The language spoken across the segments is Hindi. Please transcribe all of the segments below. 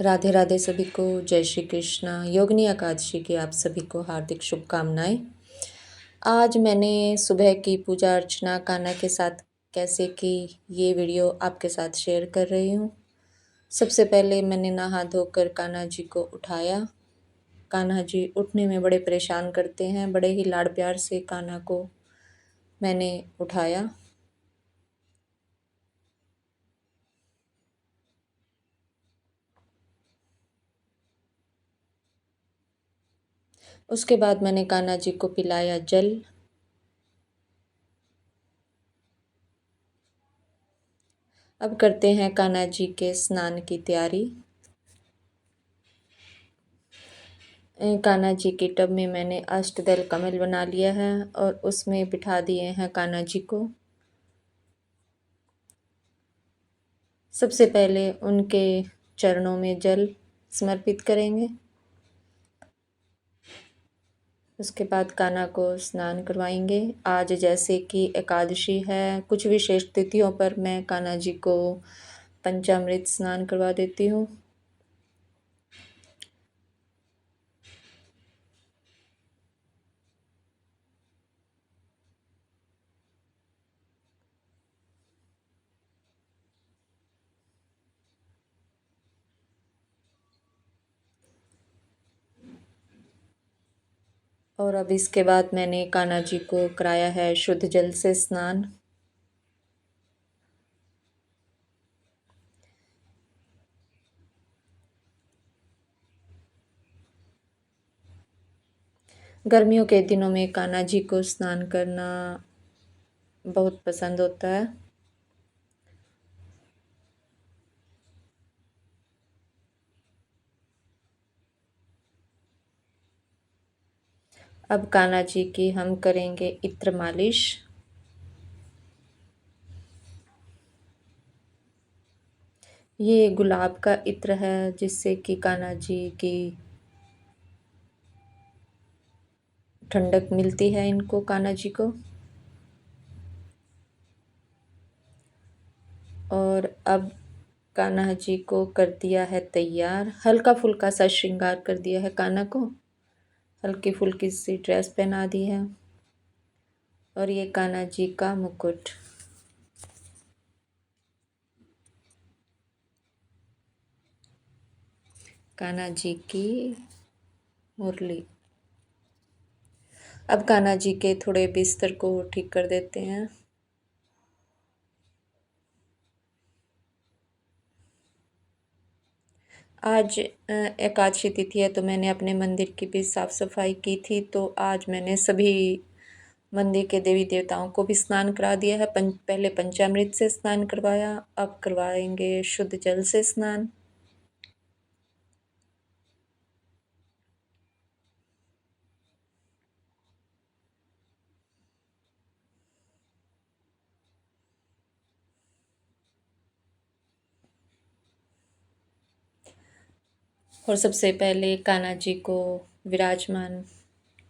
राधे राधे सभी को। जय श्री कृष्णा। योगिनी एकादशी की आप सभी को हार्दिक शुभकामनाएं। आज मैंने सुबह की पूजा अर्चना कान्हा के साथ कैसे की, ये वीडियो आपके साथ शेयर कर रही हूँ। सबसे पहले मैंने नहा धोकर कान्हा जी को उठाया। कान्हा जी उठने में बड़े परेशान करते हैं, बड़े ही लाड़ प्यार से कान्हा को मैंने उठाया। उसके बाद मैंने कान्हा जी को पिलाया जल। अब करते हैं कान्हा जी के स्नान की तैयारी। कान्हा जी के टब में मैंने अष्टदल कमल बना लिया है और उसमें बिठा दिए हैं कान्हा जी को। सबसे पहले उनके चरणों में जल समर्पित करेंगे। उसके बाद कान्हा को स्नान करवाएंगे। आज जैसे कि एकादशी है, कुछ विशेष तिथियों पर मैं कान्हा जी को पंचामृत स्नान करवा देती हूँ। और अब इसके बाद मैंने कान्हा जी को कराया है शुद्ध जल से स्नान। गर्मियों के दिनों में कान्हा जी को स्नान करना बहुत पसंद होता है। अब कान्हा जी की हम करेंगे इत्र मालिश। ये गुलाब का इत्र है जिससे कि कान्हा जी की ठंडक मिलती है, इनको कान्हा जी को। और अब कान्हा जी को कर दिया है तैयार, हल्का फुल्का सा श्रृंगार कर दिया है कान्हा को, हल्की फुल्की सी ड्रेस पहना दी है। और ये कान्हा जी का मुकुट। कान्हा जी की मुरली। अब कान्हा जी के थोड़े बिस्तर को ठीक कर देते हैं। आज एकादशी तिथि है तो मैंने अपने मंदिर की भी साफ़ सफाई की थी। तो आज मैंने सभी मंदिर के देवी देवताओं को भी स्नान करा दिया है। पहले पंचामृत से स्नान करवाया, अब करवाएंगे शुद्ध जल से स्नान। और सबसे पहले कान्हा जी को विराजमान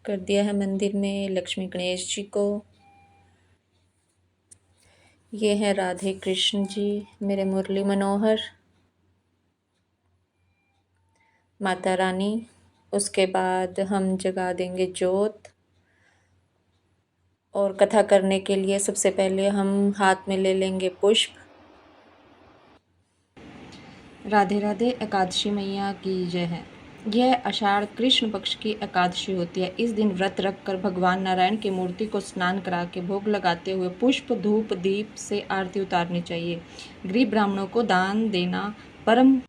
कर दिया है मंदिर में, लक्ष्मी गणेश जी को। ये हैं राधे कृष्ण जी, मेरे मुरली मनोहर, माता रानी। उसके बाद हम जगा देंगे जोत। और कथा करने के लिए सबसे पहले हम हाथ में ले लेंगे पुष्प। राधे राधे। एकादशी मैया की जय है। यह आषाढ़ कृष्ण पक्ष की एकादशी होती है। इस दिन व्रत रखकर भगवान नारायण की मूर्ति को स्नान करा के भोग लगाते हुए पुष्प धूप दीप से आरती उतारनी चाहिए। गरीब ब्राह्मणों को दान देना परम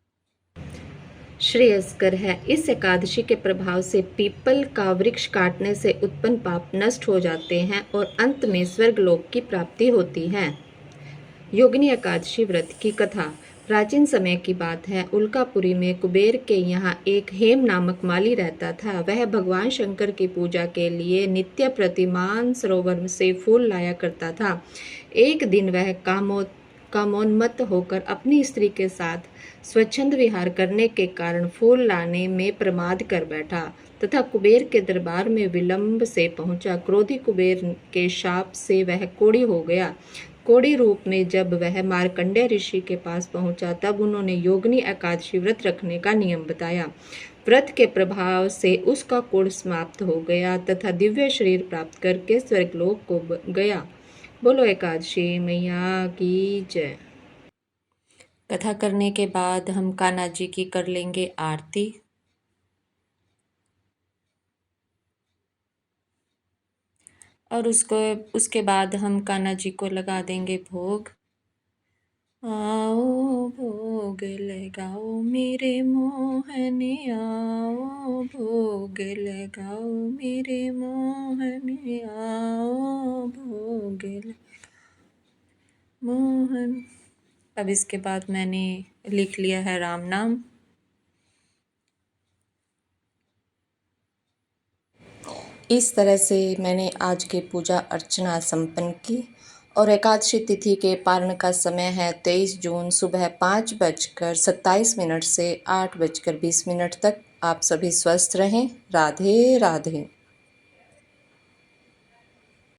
श्रेयस्कर है। इस एकादशी के प्रभाव से पीपल का वृक्ष काटने से उत्पन्न पाप नष्ट हो जाते हैं और अंत में स्वर्गलोक की प्राप्ति होती है। योगिनी एकादशी व्रत की कथा। प्राचीन समय की बात है। उल्कापुरी में कुबेर के यहाँ एक हेम नामक माली रहता था। वह भगवान शंकर की पूजा के लिए नित्य प्रतिमान सरोवर से फूल लाया करता था। एक दिन वह कामोन्मत्त होकर अपनी स्त्री के साथ स्वच्छंद विहार करने के कारण फूल लाने में प्रमाद कर बैठा तथा कुबेर के दरबार में विलंब से पहुंचा। क्रोधी कुबेर के शाप से वह कोढ़ी हो गया। कोढ़ी रूप में जब वह मार्कंडेय ऋषि के पास पहुंचा तब उन्होंने योगिनी एकादशी व्रत रखने का नियम बताया। व्रत के प्रभाव से उसका कोढ़ समाप्त हो गया तथा दिव्य शरीर प्राप्त करके स्वर्गलोक को गया। बोलो एकादशी मैया की जय। कथा करने के बाद हम कान्हा जी की कर लेंगे आरती। और उसके बाद हम कान्हा जी को लगा देंगे भोग। आओ भोग लगाओ मेरे मोहने, आओ भोग लगाओ मेरे मोहने, आओ भोग मोहन। अब इसके बाद मैंने लिख लिया है राम नाम। इस तरह से मैंने आज की पूजा अर्चना संपन्न की और एकादशी तिथि के पारण का समय है 23 जून सुबह 5:27 से 8:20 तक। आप सभी स्वस्थ रहें। राधे राधे।